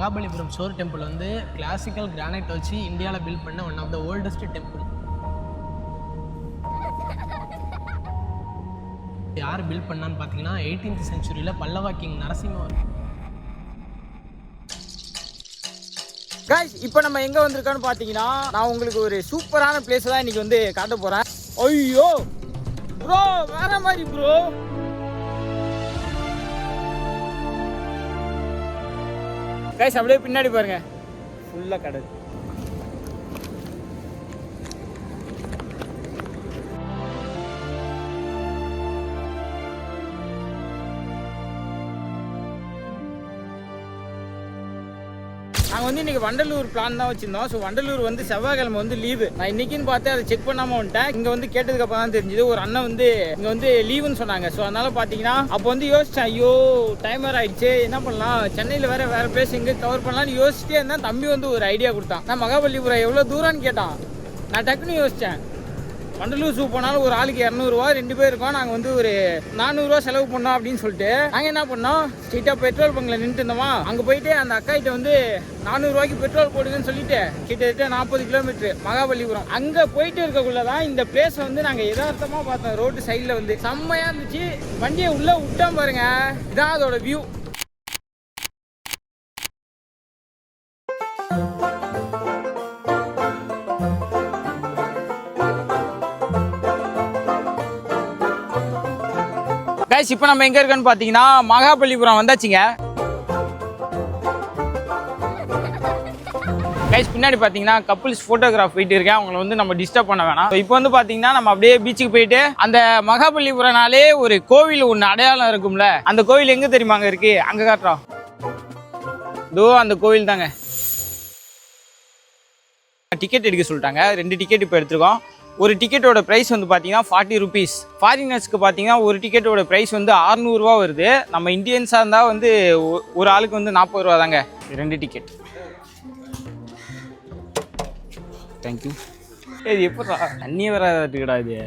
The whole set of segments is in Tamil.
மகாபலிபுரம் ஷோர் டெம்பிள் வந்து கிளாசிக்கல் கிரானைட் வச்சு இந்தியாவில் பில்ட் பண்ண one of the oldest temple. யார் பில்ட் பண்ணான்னு பார்த்தீங்கன்னா 18th சென்ச்சுரியில் பல்லவா கிங் நரசிம்மவர்மன். गाइस இப்போ நம்ம எங்க வந்திருக்கோம்னு பாத்தீங்கன்னா நான் உங்களுக்கு ஒரு சூப்பரான பிளேஸ் தான் இன்னைக்கு வந்து காட்ட போறேன். ஐயோ ப்ரோ வேற மாதிரி ப்ரோ. गाइस அப்படியே பின்னாடி பாருங்க ஃபுல்லா கடல். நாங்கள் வந்து இன்றைக்கி வண்டலூர் பிளான் தான் வச்சுருந்தோம். ஸோ வண்டலூர் வந்து செவ்வாய்க்கிழமை வந்து லீவு. நான் இன்றைக்கின்னு பார்த்து அதை செக் பண்ணாமல் வந்துட்டேன். இங்கே வந்து கேட்டதுக்கப்புறம் தான் தெரிஞ்சுது ஒரு அண்ணன் வந்து இங்கே வந்து லீவுன்னு சொன்னாங்க. ஸோ அதனால் பார்த்தீங்கன்னா அப்போ வந்து யோசித்தேன், ஐயோ டைம் வேறு ஆகிடுச்சு, என்ன பண்ணலாம், சென்னையில் வேறு பிளேஸ் எங்கே கவர் பண்ணலான்னு யோசிச்சிட்டே இருந்தேன். தம்பி வந்து ஒரு ஐடியா கொடுத்தான். நான் மகாபலிபுரம் எவ்வளோ தூரம்னு கேட்டான். நான் டக்குன்னு யோசித்தேன், வண்டலூர் ஜூ போனாலும் ஒரு ஆளுக்கு 200 ரூபா, 2 பேர் இருக்கோம். நாங்கள் வந்து ஒரு 400 ரூபா செலவு பண்ணோம் அப்படின்னு சொல்லிட்டு நாங்கள் என்ன பண்ணோம், ஸ்ட்ரெயிட்டாக பெட்ரோல் பங்கில் நின்றுட்டு இருந்தோமா. அங்கே போயிட்டு அந்த அக்காகிட்ட வந்து 400 ரூபாய்க்கு பெட்ரோல் போடுங்கன்னு சொல்லிட்டு கிட்டத்தட்ட 40 கிலோமீட்டர் மகாபலிபுரம். அங்கே போயிட்டு இருக்கக்குள்ளதான் இந்த பிளேஸ் வந்து நாங்கள் யதார்த்தமாக பார்த்தோம். ரோடு சைடில் வந்து செம்மையாக இருந்துச்சு. வண்டியை உள்ளே விட்டோம் பாருங்க, இதான் அதோட வியூ. गाइस இப்போ நம்ம எங்க இருக்கோம்னு பாத்தீங்கன்னா மகாபலிபுரம் வந்தாச்சுங்க. गाइस பின்னாடி பாத்தீங்கன்னா கப்புள்ஸ் போட்டோகிராஃப் போயிட்டு இருக்கேன். அவங்களை வந்து நம்ம டிஸ்டர்ப் பண்ண வேணாம். இப்போ வந்து பாத்தீங்கன்னா நம்ம அப்படியே பீச்சுக்கு போயிட்டு அந்த மகாபலிபுரம்னாலே ஒரு கோவில் ஒன்று அடையாளம் இருக்கும்ல, அந்த கோவில் எங்க தெரியுமாங்க இருக்கு, அங்க காட்டுறோம். இதோ அந்த கோவில் தாங்க. டிக்கெட் எடுக்க சொல்லிட்டாங்க. 2 டிக்கெட் இப்போ எடுத்துருக்கோம். ஒரு டிக்கெட்டோட ப்ரைஸ் வந்து பார்த்தீங்கன்னா 40 ருபீஸ். ஃபாரினர்ஸ்க்கு பார்த்தீங்கன்னா ஒரு டிக்கெட்டோட ப்ரைஸ் வந்து 600 ரூபா வருது. நம்ம இந்தியன்ஸாக இருந்தால் வந்து ஒரு ஆளுக்கு வந்து 40 ரூபா தாங்க 2 டிக்கெட். தேங்க்யூ. இது எப்படா தண்ணி வராதுடா, இது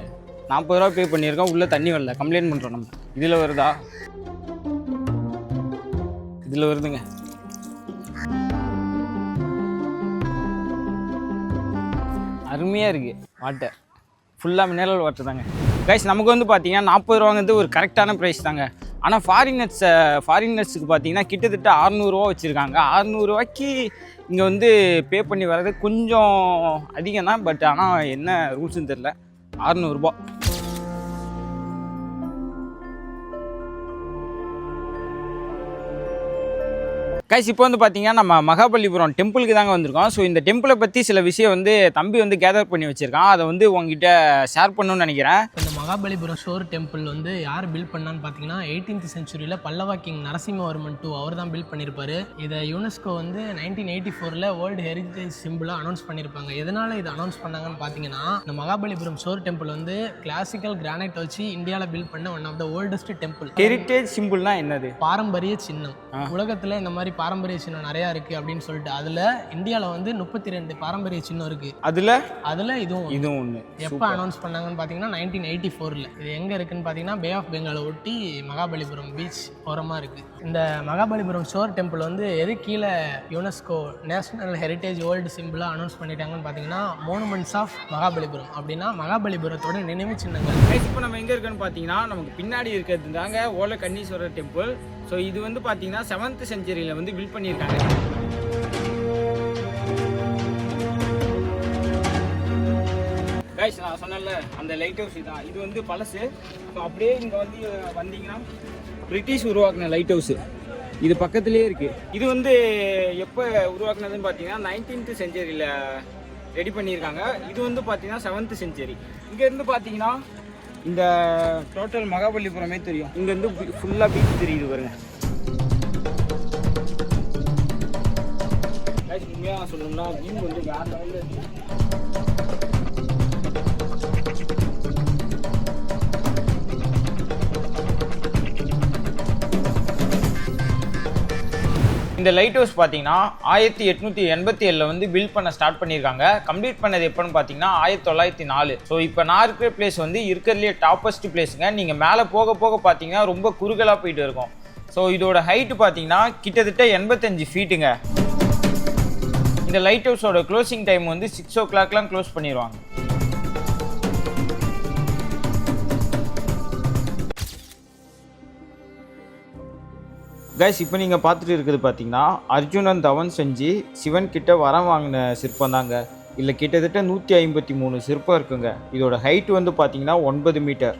40 ரூபா பே பண்ணியிருக்கோம், உள்ளே தண்ணி வரல. கம்ப்ளைண்ட் பண்ணுறோம் நம்ம. இதில் வருதா, இதில் வருதுங்க. அருமையாக இருக்குது வாட்டர், ஃபுல்லாக மினரல் வாட்டர் தாங்க. கைஸ் நமக்கு வந்து பார்த்தீங்கன்னா 40 ரூபாங்கிறது ஒரு கரெக்டான ப்ரைஸ் தாங்க. ஆனால் ஃபாரினர்ஸுக்கு பார்த்தீங்கன்னா கிட்டத்தட்ட 600 ரூபா வச்சுருக்காங்க. 600 ரூபாய்க்கு இங்கே வந்து பே பண்ணி வர்றது கொஞ்சம் அதிகம் தான். பட் ஆனால் என்ன ரூல்ஸுன்னு தெரில, 600 ரூபா. கைஸ் இப்போ வந்து பார்த்தீங்கன்னா நம்ம மகாபலிபுரம் டெம்பிளுக்கு தாங்க வந்திருக்கோம். ஸோ இந்த டெம்பிளை பற்றி சில விஷயம் வந்து தம்பி வந்து கேதர் பண்ணி வச்சுருக்கான். அதை வந்து உங்ககிட்ட ஷேர் பண்ணணும்னு நினைக்கிறேன். இந்த மகாபலிபுரம் ஷோர் டெம்பிள் வந்து யார் பில்ட் பண்ணான்னு பார்த்தீங்கன்னா 18th சென்ச்சுரியில் பல்லவா கிங் நரசிம்மவர்மன் 2 அவர் தான் பில்ட் பண்ணியிருப்பாரு. இதை யுனெஸ்கோ வந்து 1984 வேர்ல்டு ஹெரிட்டேஜ் சிம்பிளாக அனௌன்ஸ் பண்ணியிருப்பாங்க. எதனால் இதை அனௌன்ஸ் பண்ணாங்கன்னு பார்த்தீங்கன்னா, இந்த மகாபலிபுரம் ஷோர் டெம்பிள் வந்து கிளாசிக்கல் கிரானைட் வச்சு இந்தியாவில் பில்ட் பண்ண one of the oldest temple. Heritage சிம்பிள்னா என்னது? பாரம்பரிய சின்னம். உலகத்தில் இந்த மாதிரி பாரம்பரிய சின்னம் நிறையா இருக்குது அப்படின்னு சொல்லிட்டு அதில் இந்தியாவில் வந்து 32 பாரம்பரிய சின்னம் இருக்குது. அதில் இதுவும் ஒன்று. எப்போ அனௌன்ஸ் பண்ணாங்கன்னு பார்த்தீங்கன்னா 1984. இது எங்கே இருக்குன்னு பார்த்தீங்கன்னா பே ஆஃப் பெங்காலை ஒட்டி மகாபலிபுரம் பீச் ஓரமாக இருக்குது. இந்த மகாபலிபுரம் ஷோர் டெம்பிள் வந்து எது கீழே யுனெஸ்கோ நேஷனல் ஹெரிட்டேஜ் வேர்ல்டு சிம்பிளாக அனௌன்ஸ் பண்ணிட்டாங்கன்னு பார்த்தீங்கன்னா மோனுமெண்ட்ஸ் ஆஃப் மகாபலிபுரம். அப்படின்னா மகாபலிபுரத்தோட நினைவு சின்னங்கள். இப்போ நம்ம எங்கே இருக்குன்னு பார்த்தீங்கன்னா நமக்கு பின்னாடி இருக்கிறது தாங்க ஓலக்கண்ணீஸ்வரர் டெம்பிள். ஸோ இது வந்து பார்த்தீங்கன்னா 7th செஞ்சுரியில் வந்து பில்ட் பண்ணியிருக்காங்க. கைஸ் நான் சொன்னேன்ல அந்த லைட் ஹவுஸ் தான். இது வந்து பழசு. ஸோ அப்படியே இங்கே வந்து வந்தீங்கன்னா பிரிட்டிஷ் உருவாக்குன லைட் ஹவுஸு இது பக்கத்துலேயே இருக்குது. இது வந்து எப்போ உருவாக்குனதுன்னு பார்த்தீங்கன்னா 19th செஞ்சுரியில் ரெடி பண்ணியிருக்காங்க. இது வந்து பார்த்தீங்கன்னா 7th செஞ்சுரி. இங்கேருந்து பார்த்தீங்கன்னா இந்த டோட்டல் மகாபலிபுரமே தெரியும். இங்கேருந்து ஃபுல்லாக பீச் தெரியுது பாருங்க. உண்மையாக சொல்லணும்னா வியூ வந்து வேற லெவலில் இருக்கு. இந்த லைட் ஹவுஸ் பார்த்தீங்கன்னா 1887 வந்து பில்ட் பண்ண ஸ்டார்ட் பண்ணியிருக்காங்க. கம்ப்ளீட் பண்ணது எப்போன்னு பார்த்தீங்கன்னா 1904. ஸோ இப்போ நான் இருக்கிற பிளேஸ் வந்து இருக்கிறதுலே டாப்பஸ்ட் பிளேஸுங்க. நீங்கள் மேலே போக போக பார்த்தீங்கன்னா ரொம்ப குறுகலாக போயிட்டு இருக்கும். ஸோ ஸோ இதோட ஹைட்டு பார்த்தீங்கன்னா கிட்டத்தட்ட 85 ஃபீட்டுங்க. இந்த லைட் ஹவுஸோட க்ளோசிங் டைம் வந்து 6 o'clockலாம் க்ளோஸ் பண்ணிடுவாங்க. கைஸ், இப்போ நீங்கள் பார்த்துட்டு இருக்கிறது பார்த்தீங்கன்னா அர்ஜுனன் தவன் செஞ்சு சிவன் கிட்ட வரம் வாங்கின சிற்பம் தாங்க. இல்லை கிட்டத்தட்ட 153 சிற்பம் இருக்குங்க. இதோட ஹைட் வந்து பார்த்தீங்கன்னா 9 மீட்டர்.